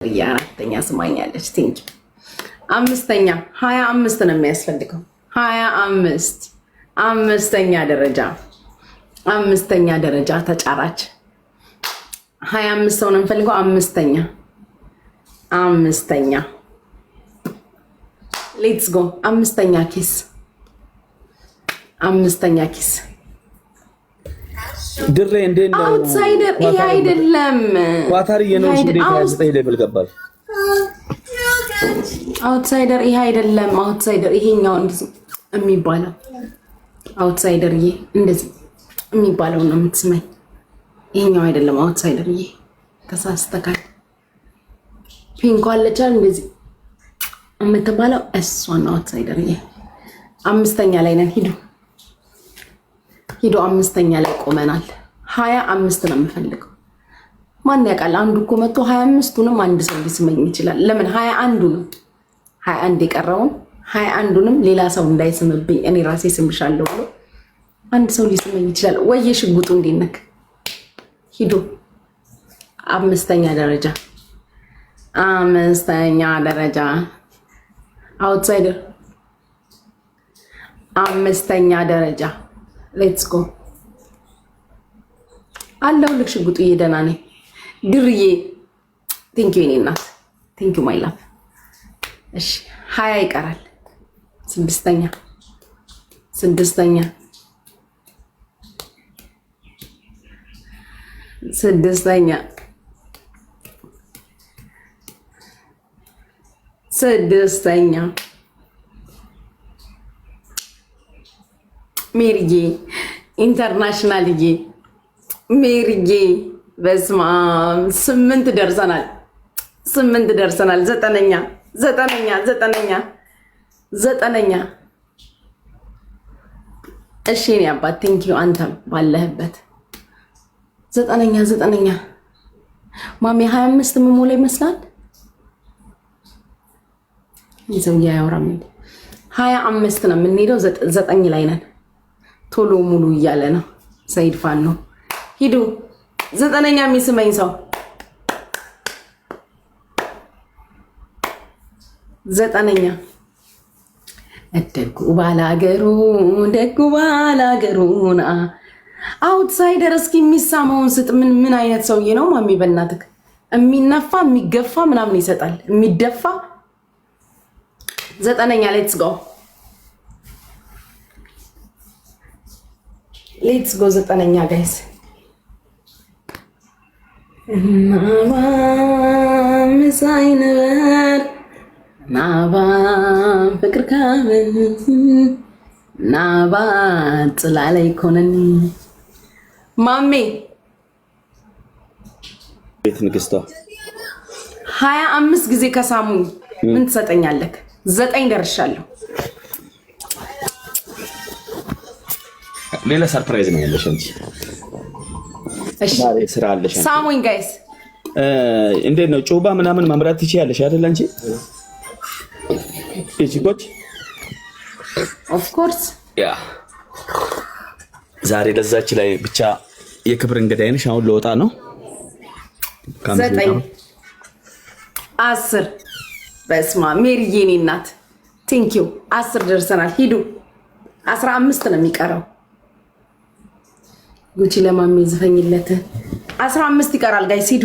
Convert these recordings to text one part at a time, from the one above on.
አራተኛ ስማኛለች። ቲንክ አምስተኛ 25 ነው የሚያስፈልገው። 25 አምስተኛ ደረጃ ተጫራች 25 ሰው ነው የምፈልገው። አምስተኛ ሌትስ ጎ። አምስተኛ ኪስ ድሬ እንዴት ነው? አውትሳይደር ይሄ አይደለም። ዋታሪ የነው እንዴት 29 ሌቭል ገባል? አውትሳይደር ይሄ አይደለም። አውትሳይደር ይሄኛው እንደዚህ የሚባለው አውትሳይደር ይሄ እንደዚህ የሚባለው ነው የምትስመኝ። ይሄኛው አይደለም አውትሳይደር ይሄ ተሳስተካል። ፒንክ አለቻል እንደዚህ የምትባለው እሷን አውትሳይደር ይሄ። አምስተኛ ላይ ነን። ሂዱ አምስተኛ ላይ ቆመናል። 25 ነው የምፈልገው። ማን ያውቃል? አንዱ እኮ መጥቶ 25ቱንም አንድ ሰው ሊስመኝ ይችላል። ለምን 21 የቀረውን 21ዱንም ሌላ ሰው እንዳይስምብኝ እኔ ራሴ ስምሻለሁ ብሎ አንድ ሰው ሊስመኝ ይችላል። ወይ ሽጉጡ እንዲነክ ሂዱ አምስተኛ ደረጃ አውትሳይደር አምስተኛ ደረጃ ሌትስ ጎ አለው። ልክ ሽጉጡ እየደና ነኝ ድርዬ ቴንክ ዩ እናት ቴንክ ዩ ማይ ላቭ። እሺ 20 ይቀራል። ስድስተኛ ሜሪዬ ኢንተርናሽናልዬ ሜሪዬ በስመ አብ 8 ደርሰናል። ዘጠነኛ እሺ እኔ አባት ቴንክ ዩ አንተም ባለህበት ዘጠነኛ ማሚ 25 ምሞላ ይመስላል። ይዘው ያወራም 25 ነው የምንሄደው። 9 ላይ ነን። ቶሎ ሙሉ እያለ ነው ሰይድ ፋን ነው። ሂዱ 9ኛ የሚስመኝ ሰው 9ኛ ደጉ ባላገሩና አውትሳይደር እስኪ የሚሳመውን ስጥ። ምን አይነት ሰውዬ ነው ማሚ? በእናትህ የሚነፋ የሚገፋ ምናምን ይሰጣል። የሚደፋ 9ኛ ሌትስ ጎ 9ኛ ጋይስ ናባ ምሳይነበር ናባ ፍቅር ካምን ናባ ጽላለይ ኮነኒ ማሜ ቤት ንግስቷ 25 ጊዜ ከሳሙኝ ምን ትሰጠኛለህ? 9 ደርሻለሁ። ሌላ ሰርፕራይዝ ነው ያለሽ እንጂ እሺ ስራ አለሽ። ሳሙኝ ጋይስ እንዴት ነው ጮባ ምናምን መምራት ትችያለሽ አይደል አንቺ? እቺኮች ኦፍ ኮርስ ያ ዛሬ ለዛች ላይ ብቻ የክብር እንግዳዬ ነሽ። አሁን ለወጣ ነው 9 10 በስማ ሜሪዬ የኔ እናት ቴንክ ዩ 10 ደርሰናል። ሂዱ 15 ነው የሚቀረው። ጉቺ ለማሜ ዝፈኝለት 15 ይቀራል ጋይስ። ሂዱ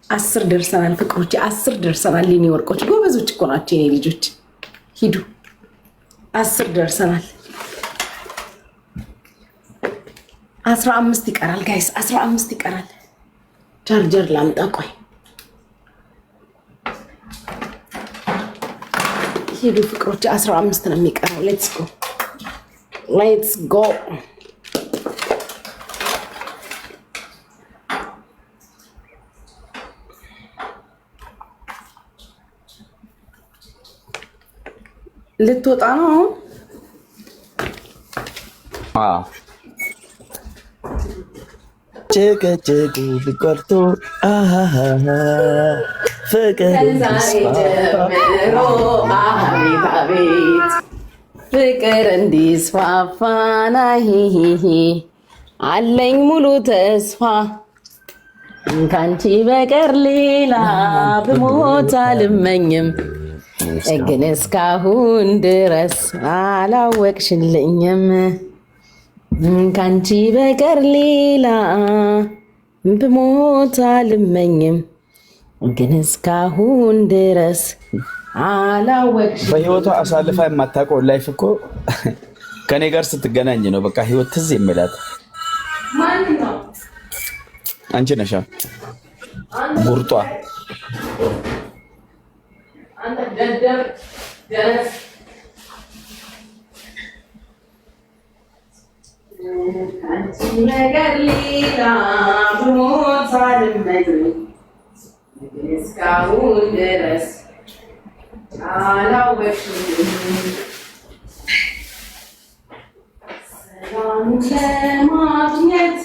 10 ደርሰናል ፍቅሮች፣ 10 ደርሰናል። የኔ ወርቆች ጎበዞች እኮ ናቸው የኔ ልጆች። ሂዱ 10 ደርሰናል። 15 ይቀራል ጋይስ፣ 15 ይቀራል። ቻርጀር ላምጣ ቆይ። ሂዱ ፍቅሮች 15 ነው የሚቀረው። ሌትስ ጎ ልትወጣ ነው አሁን። ጭቅጭቁ ልቆርጡ ፍቅር እንዲስፋፋና አለኝ ሙሉ ተስፋ ካንቺ በቀር ሌላ ብሞት አልመኝም፣ ግን እስካሁን ድረስ አላወቅሽልኝም። ካንቺ በቀር ሌላ ብሞት አልመኝም፣ ግን እስካሁን ድረስ አላወቅሽልኝም። በህይወቷ አሳልፋ የማታውቀው ላይፍ እኮ ከኔ ጋር ስትገናኝ ነው በቃ ህይወት ትዝ የሚላት። አንቺ ነሻ ቡርጧ ነገር ሌላ ብሞት አልመኝም፣ እስካሁን ድረስ አላወቅሽልኝም። ሰላም ለማግኘት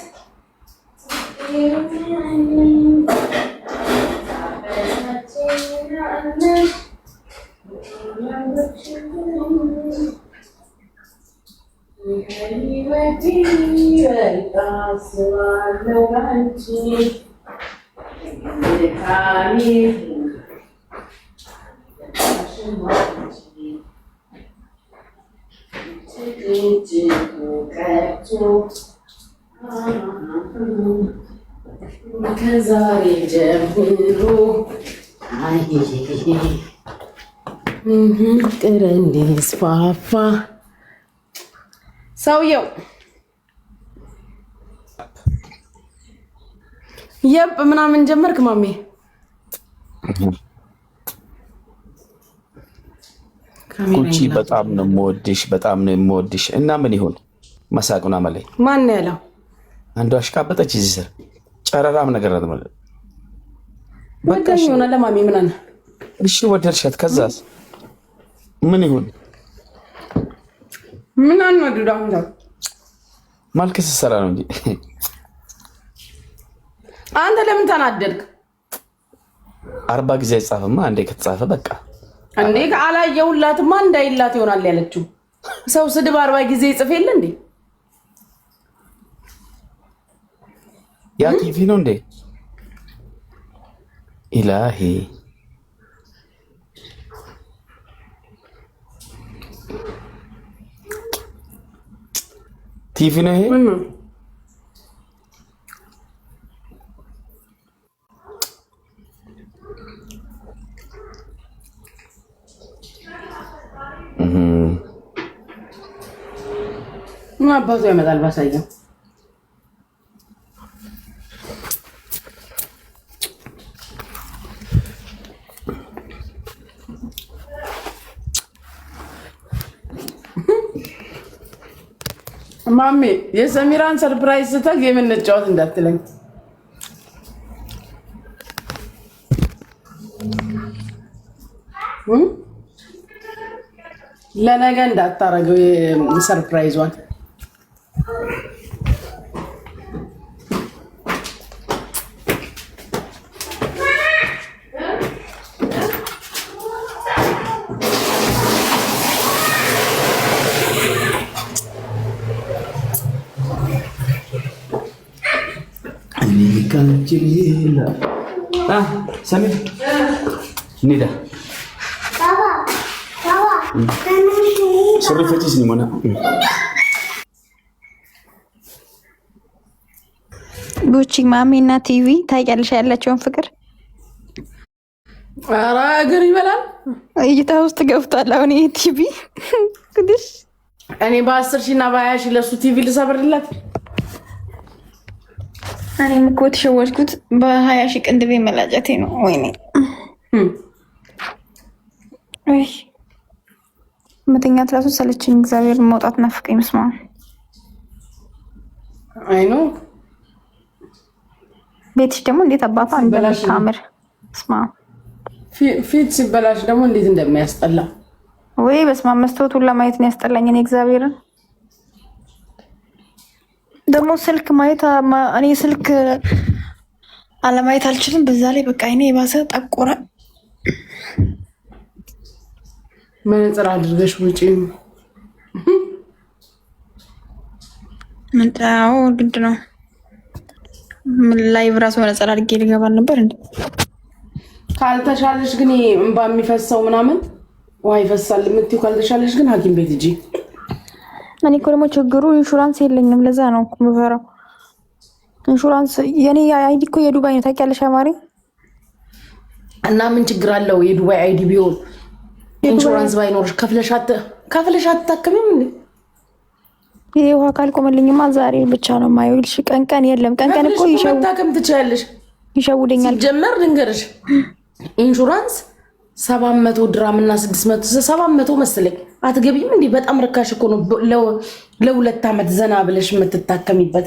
ከዛሬ ጀምሮ ፍቅር እንዲስፋፋ ሰውየው የብ ምናምን ጀመርክ ማሜ። ኩቺ በጣም ነው የምወድሽ፣ በጣም ነው የምወድሽ። እና ምን ይሁን መሳቁና መለይ ማን ያለው? አንዷ አሽቃበጠች እዚህ ስር ጨረራም ነገር ነው ማለት ወደኝ ሆነ ለማሚ ምን አለ? እሺ ወደድሻት፣ ከዛስ ምን ይሁን? ምን አንወድዳ እንዴ? ማልከስ ሰራ ነው እንጂ አንተ ለምን ተናደድክ? 40 ጊዜ አይጻፍማ፣ አንዴ ከተጻፈ በቃ እንዴ። ካላየሁላትማ እንዳይላት ይሆናል ያለችው። ሰው ስድብ 40 ጊዜ ይጽፍ የለ እንዴ? ያ ቲቪ ነው እንዴ? ኢላሂ ቲቪ ነው ይሄ። ምን አባቱ ያመጣል ባሳየው። ማሜ የሰሚራን ሰርፕራይዝ ስተግ የምንጫወት እንዳትለኝ። ለነገ እንዳታረገው ሰርፕራይዟን። ሰሚር ኒዳ ሱሪ ፈጪስ ነው ማለት ጉቺ ማሚና ቲቪ ታያለሽ ያላቸውን ፍቅር ኧረ እግር ይበላል። እይታ ውስጥ ገብቷል አሁን ይሄ ቲቪ ግድሽ። እኔ በ10 ሺህ እና በ20 ሺህ ለሱ ቲቪ ልሰብርላት። እኔም እኮ ተሸወድኩት በ20 ሺህ ቅንድቤ መላጨቴ ነው። ወይኔ እይ መተኛት እራሱ ሰለችኝ። እግዚአብሔር መውጣት ናፍቀኝ። መስማ አይ ኖ ቤትሽ ደግሞ እንዴት አባቷ እንደምታምር ስማ። ፊት ሲበላሽ ደግሞ እንዴት እንደሚያስጠላ ወይ በስማ። መስታወቱን ለማየት ነው ያስጠላኝ። እኔ እግዚአብሔርን ደግሞ ስልክ ማየት እኔ ስልክ አለማየት አልችልም። በዛ ላይ በቃ እኔ የባሰ ጠቆረ። መነጽር አድርገሽ ውጪ። ምንጣው ግድ ነው። ላይቭ ራሱ መነጽር አድርጌ ልገባል ነበር እንዴ? ካልተሻለሽ ግን እንባ የሚፈሰው ምናምን ውሃ ይፈሳል የምትይው ካልተሻለሽ ግን ሐኪም ቤት ሂጂ። እኔ እኮ ደግሞ ችግሩ ኢንሹራንስ የለኝም። ለዛ ነው እኮ የምፈራው። ኢንሹራንስ የኔ አይዲ እኮ የዱባይ ነው ታውቂያለሽ አማሪ። እና ምን ችግር አለው የዱባይ አይዲ ቢሆን ኢንሹራንስ ባይኖርሽ ከፍለሽ አትታከሚም እንዴ? ይሄ ውሃ ካልቆመልኝማ ዛሬ ብቻ ነው የማየው። ልሽ ቀን የለም። ቀን እኮ መታከም ትችያለሽ። ይሸውደኛል። ጀመር ልንገርሽ ኢንሹራንስ 700 ድራም እና 700 መሰለኝ አትገቢም እንዴ? በጣም ርካሽ እኮ ነው ለ2 ዓመት ዘና ብለሽ የምትታከሚበት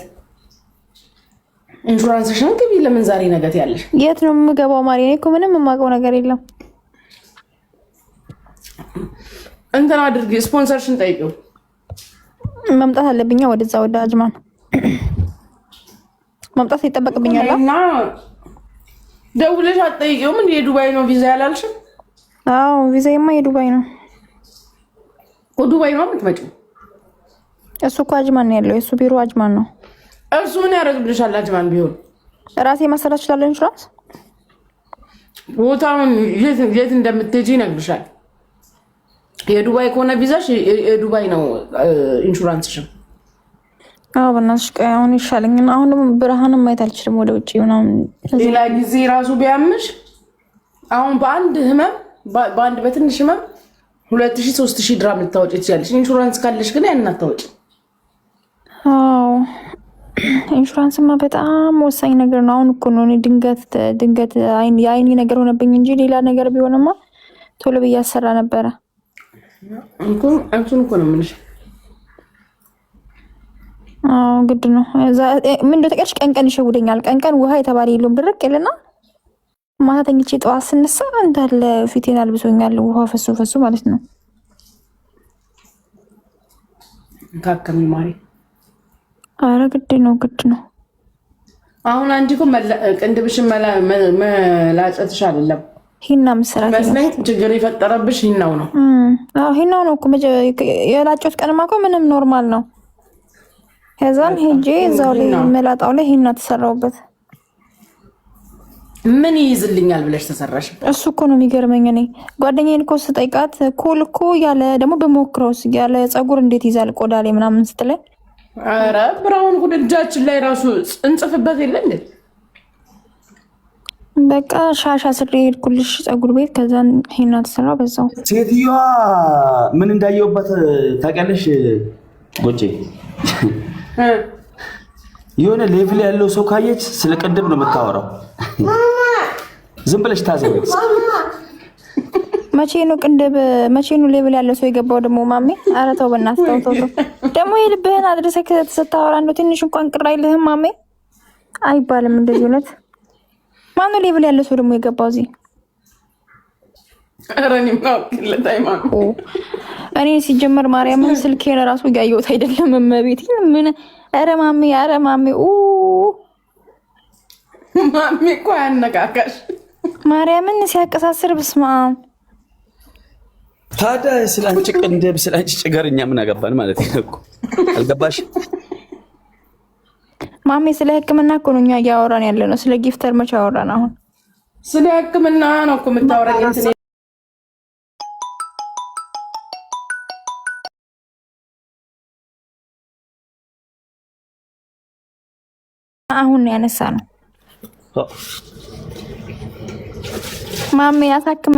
ኢንሹራንስ ሽን ግቢ። ለምን ዛሬ ነገት ያለሽ የት ነው የምገባው? ማሪ እኔ እኮ ምንም የማውቀው ነገር የለም። እንትን አድርጊ፣ ስፖንሰርሽን ጠይቂው። መምጣት አለብኛ ወደዛ ወደ አጅማን መምጣት ይጠበቅብኛል። እና ደውለሽ አትጠይቂውም እንዴ? የዱባይ ነው ቪዛ ያላልሽም? አዎ ቪዛዬማ የዱባይ ነው። ዱባይ ነው የምትመጪው? እሱ እኮ አጅማን ነው ያለው። የሱ ቢሮ አጅማን ነው። እሱ ምን ያደርግልሻል? አጅማን ቢሆን ራሴ ማሰራት እችላለሁ። ኢንሹራንስ ቦታውን የት እንደምትሄጂ ይነግርሻል። የዱባይ ከሆነ ቪዛሽ የዱባይ ነው ኢንሹራንስሽም። አዎ በእናትሽ አሁን ይሻለኛል። አሁን ደግሞ ብርሃንም ማየት አልችልም ወደ ውጪ ምናምን። ሌላ ጊዜ ራሱ ቢያምሽ አሁን በአንድ በትንሽ ህመም 2000 3000 ድራም ልታወጪ ትችያለሽ። ኢንሹራንስ ካለሽ ግን ያን አታወጪ። አዎ ኢንሹራንስማ በጣም ወሳኝ ነገር ነው። አሁን እኮ ነው ድንገት የአይኒ ነገር ሆነብኝ እንጂ ሌላ ነገር ቢሆንማ ቶሎ ብዬ አሰራ ነበረ። አንቺን እኮ ነው የምልሽ። አዎ ግድ ነው። ምን እንደው ተቀርሽ ቀን ይሸውደኛል። ቀን ውሃ የተባለ የለውም ድርቅ ይልና ማታ ተኝቼ ጠዋት ስነሳ እንዳለ ፊቴን አልብሶኛል። ውሃ ፈሶ ማለት ነው። ካከሚ ማሪ አረ ግድ ነው። አሁን አንቺ እኮ ቅንድብሽን መላጨትሽ አይደለም ሂና መስራት መስለኝ ችግር የፈጠረብሽ ሂናው ነው። አዎ ሂናው ነው እኮ የላጨት ቀንማ እኮ ምንም ኖርማል ነው። ከዛም ሄጄ እዛው ላይ መላጣው ላይ ሂና ተሰራውበት። ምን ይይዝልኛል ብለሽ ተሰራሽ? እሱ እኮ ነው የሚገርመኝ። እኔ ጓደኛዬን እኮ ስጠይቃት ኩል እኮ ያለ ደግሞ በሞክረውስ ያለ ፀጉር እንዴት ይዛል ቆዳ ላይ ምናምን ስትለኝ፣ አረ ብራውን ጉድ እጃችን ላይ ራሱ እንጽፍበት የለ እንዴ? በቃ ሻሻ ስሬ ሄድኩልሽ ፀጉር ቤት። ከዛን ሂና ተሰራ በዛው። ሴትዮዋ ምን እንዳየውበት ታውቂያለሽ? ጎቼ የሆነ ሌቭል ያለው ሰው ካየች ስለ ቅድም ነው የምታወራው። ዝም ብለሽ ታዘበች። መቼ ነው ሌቭል ያለው ሰው የገባው ደግሞ? ማሜ ኧረ ተው በእናትህ ተው። ደግሞ የልብህን አድርሰህ ስታወራ እንደው ትንሽ እንኳን ቅር አይልህም ማሜ? አይባልም እንደዚህ እውነት። ማነው ሌቭል ያለው ሰው ደግሞ የገባው እዚህ? ኧረ እኔም አውቅለታይ ማሜ። እኔ ሲጀመር ማርያምን ስልኬን ራሱ እያየሁት አይደለም እመቤቴ። ምን ኧረ ማሜ እኮ ያነቃቃሽ ማርያምን ሲያቀሳስር በስመ አብ። ታዲያ ስላንቺ ቅንድብ ስላንቺ ጭገርኛ ምን አገባን ማለት ነው እኮ አልገባሽ? ማሜ ስለ ሕክምና እኮ ነው እኛ እያወራን ያለ ነው። ስለ ጊፍተር መቼ አወራን? አሁን ስለ ሕክምና ነው እኮ የምታወራኝ። አሁን ያነሳ ነው ማሜ ያሳክም